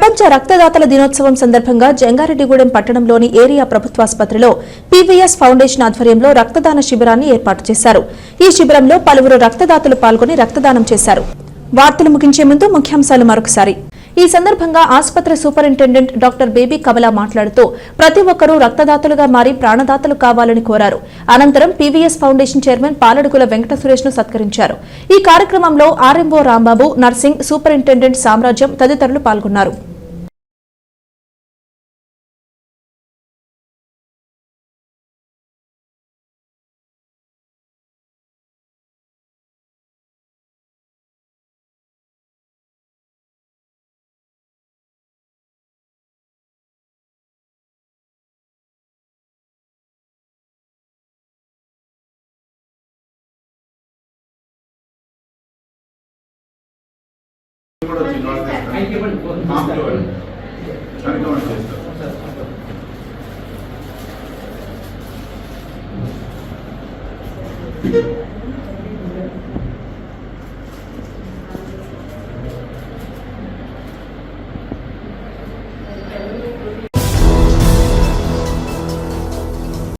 ప్రపంచ రక్తదాతల దినోత్సవం సందర్భంగా జంగారెడ్డిగూడెం పట్టణంలోని ఏరియా ప్రభుత్వాసుపత్రిలో పీవీఎస్ ఫౌండేషన్ ఆధ్వర్యంలో రక్తదాన శిబిరాన్ని ఏర్పాటు చేశారు. ఈ శిబిరంలో పలువురు రక్తదాతలు పాల్గొని రక్తదానం చేశారు. వార్తలు ముగించే ముందు ముఖ్యాంశాలు మరొకసారి. ఈ సందర్భంగా ఆసుపత్రి సూపరింటెండెంట్ డాక్టర్ బేబీ కమల మాట్లాడుతూ ప్రతి ఒక్కరూ రక్తదాతలుగా మారి ప్రాణదాతలు కావాలని కోరారు. అనంతరం PVS foundation chairman Paladugula Venkata Suresh ను సత్కరించారు. ఈ కార్యక్రమంలో ఆర్ఎంఓ రాంబాబు, నర్సింగ్ సూపరింటెండెంట్ సామ్రాజ్యం తదితరులు పాల్గొన్నారు. చేస్తారు.